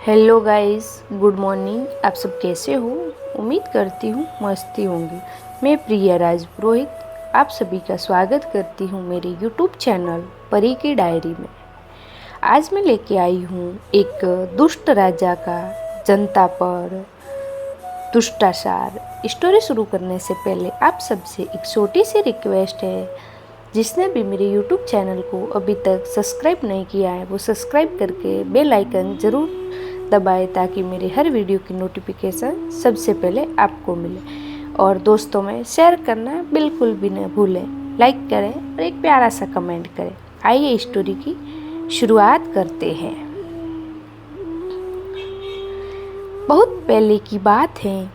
Hello guys, good morning. आप सब कैसे हो? उम्मीद करती हूँ मस्ती होंगी। मैं प्रिया राज पुरोहित आप सभी का स्वागत करती हूँ मेरे यूट्यूब चैनल परी की डायरी में। आज मैं लेके आई हूँ एक दुष्ट राजा का जनता पर दुष्टाचार। स्टोरी शुरू करने से पहले आप सबसे एक छोटी सी रिक्वेस्ट है, जिसने भी मेरे यूट्यूब चैनल को अभी तक सब्सक्राइब नहीं किया है वो सब्सक्राइब करके बेल आइकन ज़रूर दबाएं ताकि मेरे हर वीडियो की नोटिफिकेशन सबसे पहले आपको मिले। और दोस्तों में शेयर करना बिल्कुल भी न भूलें, लाइक करें और एक प्यारा सा कमेंट करें। आइए स्टोरी की शुरुआत करते हैं। बहुत पहले की बात है,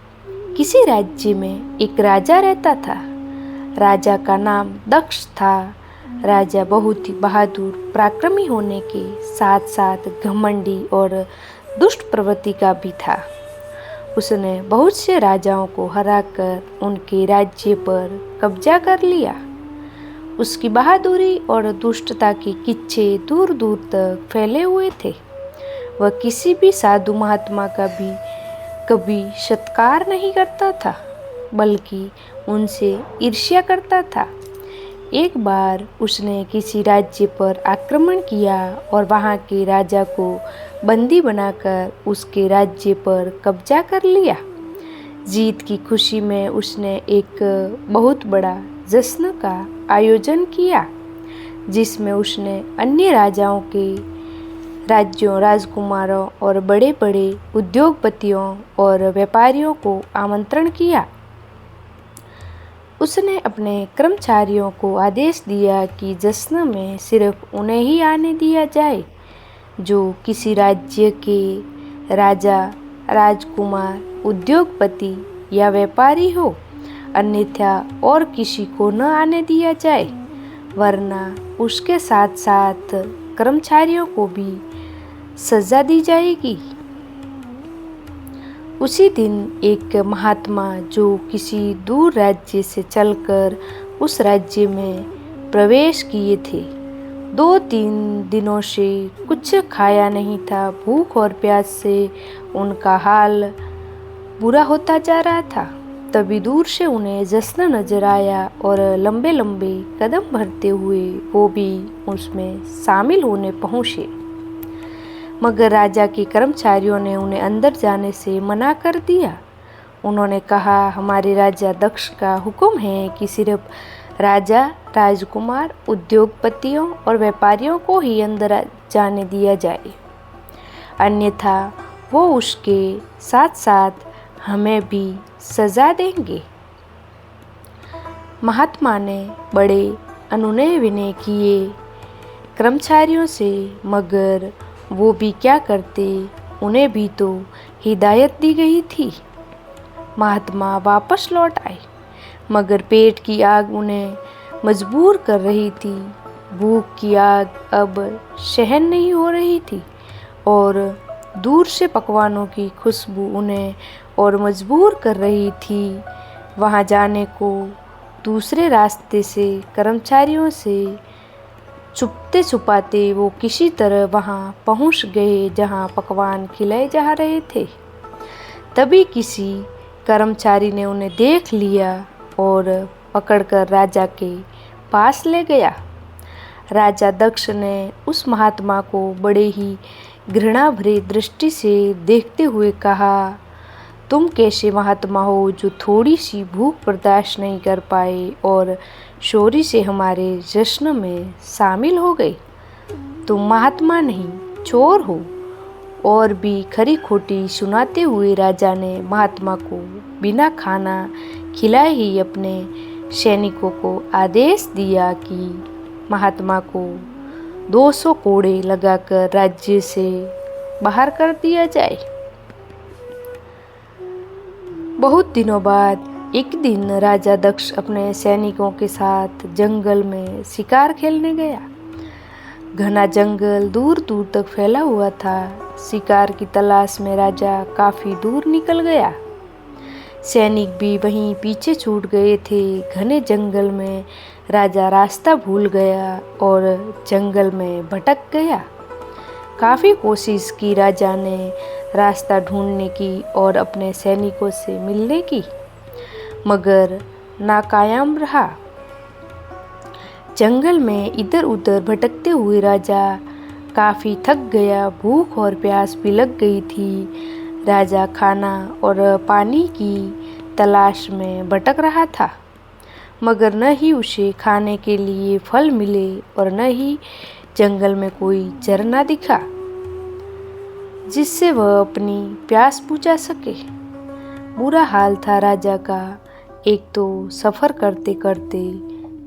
किसी राज्य में एक राजा रहता था। राजा का नाम दक्ष था। राजा बहुत ही बहादुर, पराक्रमी होने के साथ साथ घमंडी और दुष्ट प्रवृत्ति का भी था। उसने बहुत से राजाओं को हराकर उनके राज्य पर कब्जा कर लिया। उसकी बहादुरी और दुष्टता के किस्से दूर दूर तक फैले हुए थे। वह किसी भी साधु महात्मा का भी कभी सत्कार नहीं करता था, बल्कि उनसे ईर्ष्या करता था। एक बार उसने किसी राज्य पर आक्रमण किया और वहां के राजा को बंदी बनाकर उसके राज्य पर कब्जा कर लिया। जीत की खुशी में उसने एक बहुत बड़ा जश्न का आयोजन किया, जिसमें उसने अन्य राजाओं के राज्यों, राजकुमारों और बड़े बड़े उद्योगपतियों और व्यापारियों को आमंत्रण किया। उसने अपने कर्मचारियों को आदेश दिया कि जश्न में सिर्फ उन्हें ही आने दिया जाए जो किसी राज्य के राजा, राजकुमार, उद्योगपति या व्यापारी हो, अन्यथा और किसी को न आने दिया जाए, वरना उसके साथ साथ कर्मचारियों को भी सजा दी जाएगी। उसी दिन एक महात्मा जो किसी दूर राज्य से चलकर उस राज्य में प्रवेश किए थे, 2-3 दिनों से कुछ खाया नहीं था। भूख और प्यास से उनका हाल बुरा होता जा रहा था। तभी दूर से उन्हें जश्न नजर आया और लंबे लंबे कदम भरते हुए वो भी उसमें शामिल होने पहुँचे। मगर राजा के कर्मचारियों ने उन्हें अंदर जाने से मना कर दिया। उन्होंने कहा, हमारे राजा दक्ष का हुक्म है कि सिर्फ राजा, राजकुमार, उद्योगपतियों और व्यापारियों को ही अंदर जाने दिया जाए, अन्यथा वो उसके साथ साथ हमें भी सजा देंगे। महात्मा ने बड़े अनुनय विनय किए कर्मचारियों से, मगर वो भी क्या करते, उन्हें भी तो हिदायत दी गई थी। महात्मा वापस लौट आए, मगर पेट की आग उन्हें मजबूर कर रही थी। भूख की आग अब सहन नहीं हो रही थी और दूर से पकवानों की खुशबू उन्हें और मजबूर कर रही थी वहां जाने को। दूसरे रास्ते से कर्मचारियों से छुपते छुपाते वो किसी तरह वहां पहुंच गए जहां पकवान खिलाए जा रहे थे। तभी किसी कर्मचारी ने उन्हें देख लिया और पकड़कर राजा के पास ले गया। राजा दक्ष ने उस महात्मा को बड़े ही घृणा भरी दृष्टि से देखते हुए कहा, तुम कैसे महात्मा हो जो थोड़ी सी भूख बर्दाश्त नहीं कर पाए और चोरी से हमारे जश्न में शामिल हो गए। तुम महात्मा नहीं, चोर हो। और भी खरी खोटी सुनाते हुए राजा ने महात्मा को बिना खाना खिलाए ही अपने सैनिकों को आदेश दिया कि महात्मा को 200 कोड़े लगाकर राज्य से बाहर कर दिया जाए। बहुत दिनों बाद एक दिन राजा दक्ष अपने सैनिकों के साथ जंगल में शिकार खेलने गया। घना जंगल दूर दूर तक फैला हुआ था। शिकार की तलाश में राजा काफी दूर निकल गया। सैनिक भी वहीं पीछे छूट गए थे। घने जंगल में राजा रास्ता भूल गया और जंगल में भटक गया। काफ़ी कोशिश की राजा ने रास्ता ढूंढने की और अपने सैनिकों से मिलने की, मगर नाकायाम रहा। जंगल में इधर उधर भटकते हुए राजा काफ़ी थक गया, भूख और प्यास भी लग गई थी। राजा खाना और पानी की तलाश में भटक रहा था, मगर न ही उसे खाने के लिए फल मिले और न ही जंगल में कोई झरना दिखा जिससे वह अपनी प्यास बुझा सके। बुरा हाल था राजा का, एक तो सफ़र करते करते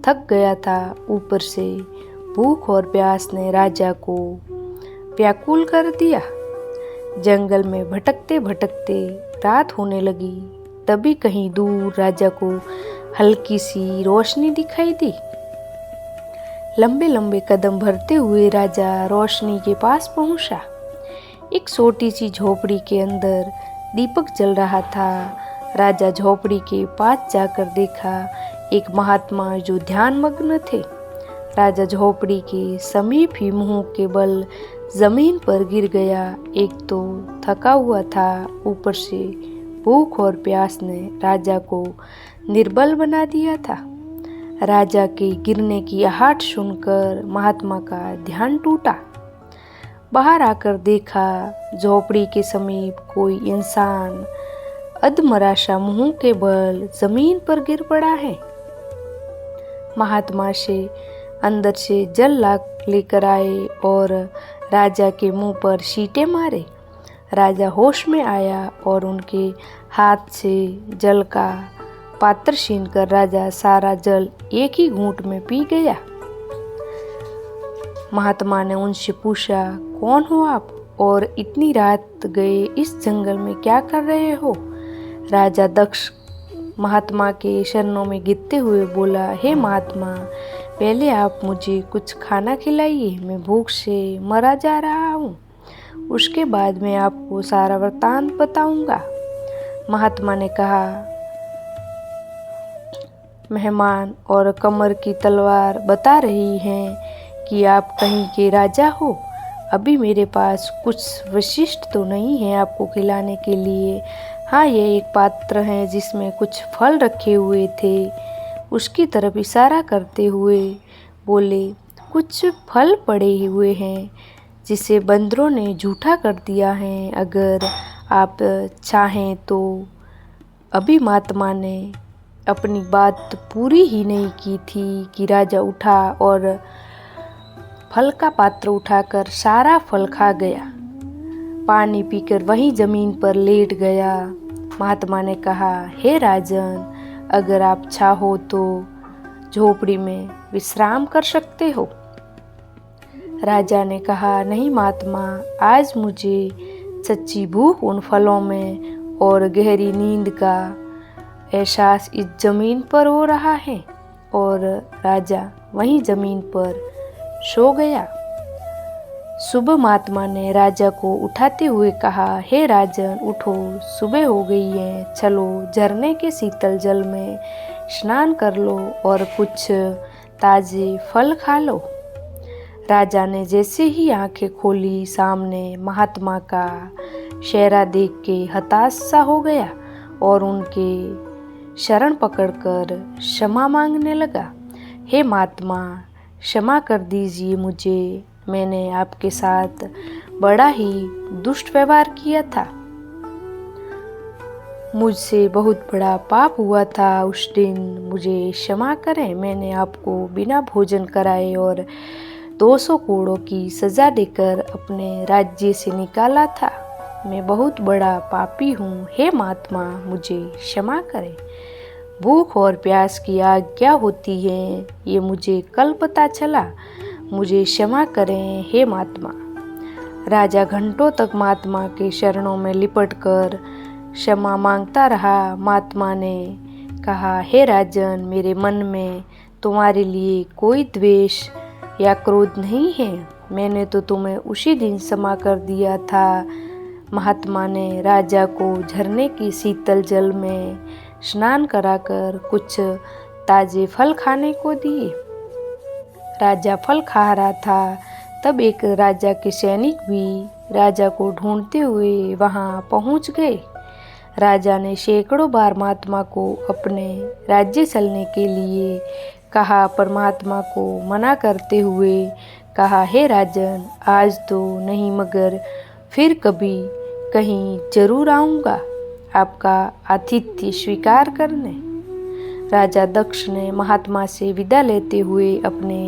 थक गया था, ऊपर से भूख और प्यास ने राजा को व्याकुल कर दिया। जंगल में भटकते भटकते रात होने लगी। तभी कहीं दूर राजा को हल्की सी रोशनी दिखाई दी। लंबे लंबे कदम भरते हुए राजा रोशनी के पास पहुंचा। एक छोटी सी झोपड़ी के अंदर दीपक जल रहा था। राजा झोपड़ी के पास जाकर देखा, एक महात्मा जो ध्यान मग्न थे। राजा झोपड़ी के समीप ही मुंह के बल जमीन पर गिर गया। एक तो थका हुआ था, ऊपर से भूख और प्यास ने राजा को निर्बल बना दिया था। राजा के गिरने की आहट सुनकर महात्मा का ध्यान टूटा। बाहर आकर देखा, झोपड़ी के समीप कोई इंसान अधमराशा मुंह के बल जमीन पर गिर पड़ा है। महात्मा से अंदर से जल ला लेकर आए और राजा के मुंह पर छींटे मारे। राजा होश में आया और उनके हाथ से जल का पात्र छीनकर राजा सारा जल एक ही घूंट में पी गया। महात्मा ने उनसे पूछा, कौन हो आप और इतनी रात गए इस जंगल में क्या कर रहे हो? राजा दक्ष महात्मा के चरणों में गिरते हुए बोला, हे महात्मा, पहले आप मुझे कुछ खाना खिलाइए, मैं भूख से मरा जा रहा हूँ। उसके बाद मैं आपको सारा वृत्तांत बताऊंगा। महात्मा ने कहा, मेहमान और कमर की तलवार बता रही हैं कि आप कहीं के राजा हो। अभी मेरे पास कुछ विशिष्ट तो नहीं है आपको खिलाने के लिए। हाँ, ये एक पात्र है जिसमें कुछ फल रखे हुए थे। उसकी तरफ इशारा करते हुए बोले, कुछ फल पड़े हुए हैं जिसे बंदरों ने जूठा कर दिया है, अगर आप चाहें तो। अभी महात्मा ने अपनी बात पूरी ही नहीं की थी कि राजा उठा और फल का पात्र उठाकर सारा फल खा गया। पानी पीकर वहीं जमीन पर लेट गया। महात्मा ने कहा, हे राजन, अगर आप चाहो तो झोपड़ी में विश्राम कर सकते हो। राजा ने कहा, नहीं महात्मा, आज मुझे सच्ची भूख उन फलों में और गहरी नींद का एहसास इस जमीन पर हो रहा है। और राजा वहीं जमीन पर सो गया। सुबह महात्मा ने राजा को उठाते हुए कहा, हे राजन, उठो, सुबह हो गई है, चलो झरने के शीतल जल में स्नान कर लो और कुछ ताजे फल खा लो। राजा ने जैसे ही आंखें खोली, सामने महात्मा का चेहरा देख के हताश सा हो गया और उनके शरण पकड़कर क्षमा मांगने लगा। हे महात्मा, क्षमा कर दीजिए मुझे, मैंने आपके साथ बड़ा ही दुष्ट व्यवहार किया था। मुझसे बहुत बड़ा पाप हुआ था उस दिन, मुझे क्षमा करें। मैंने आपको बिना भोजन कराए और 200 कोड़ों की सजा देकर अपने राज्य से निकाला था। मैं बहुत बड़ा पापी हूँ। हे महात्मा, मुझे क्षमा करें। भूख और प्यास की आग क्या होती है ये मुझे कल पता चला। मुझे क्षमा करें हे महात्मा। राजा घंटों तक महात्मा के चरणों में लिपटकर क्षमा मांगता रहा। महात्मा ने कहा, हे राजन, मेरे मन में तुम्हारे लिए कोई द्वेष या क्रोध नहीं है। मैंने तो तुम्हें उसी दिन क्षमा कर दिया था। महात्मा ने राजा को झरने की शीतल जल में स्नान कराकर कुछ ताजे फल खाने को दिए। राजा फल खा रहा था, तब एक राजा के सैनिक भी राजा को ढूंढते हुए वहाँ पहुँच गए। राजा ने सैकड़ों बार महात्मा को अपने राज्य चलने के लिए कहा, पर महात्मा को मना करते हुए कहा, हे राजन, आज तो नहीं मगर फिर कभी कहीं जरूर आऊँगा आपका आतिथ्य स्वीकार करने। राजा दक्ष ने महात्मा से विदा लेते हुए अपने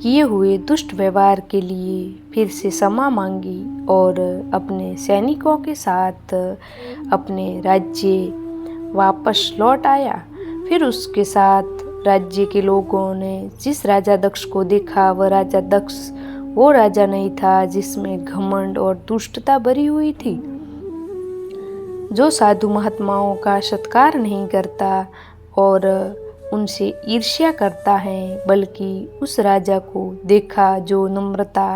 किए हुए दुष्ट व्यवहार के लिए फिर से क्षमा मांगी और अपने सैनिकों के साथ अपने राज्य वापस लौट आया। फिर उसके साथ राज्य के लोगों ने जिस राजा दक्ष को देखा वह राजा दक्ष वो राजा नहीं था जिसमें घमंड और दुष्टता भरी हुई थी, जो साधु महात्माओं का सत्कार नहीं करता और उनसे ईर्ष्या करता है, बल्कि उस राजा को देखा जो नम्रता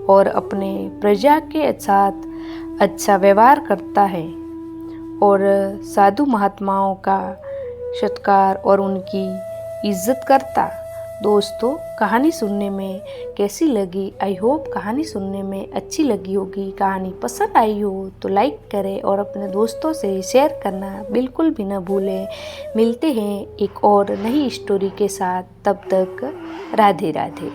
और अपने प्रजा के साथ अच्छा व्यवहार करता है और साधु महात्माओं का सत्कार और उनकी इज्जत करता। दोस्तों, कहानी सुनने में कैसी लगी? आई होप कहानी सुनने में अच्छी लगी होगी। कहानी पसंद आई हो तो लाइक करें और अपने दोस्तों से शेयर करना बिल्कुल भी न भूलें। मिलते हैं एक और नई स्टोरी के साथ, तब तक राधे राधे।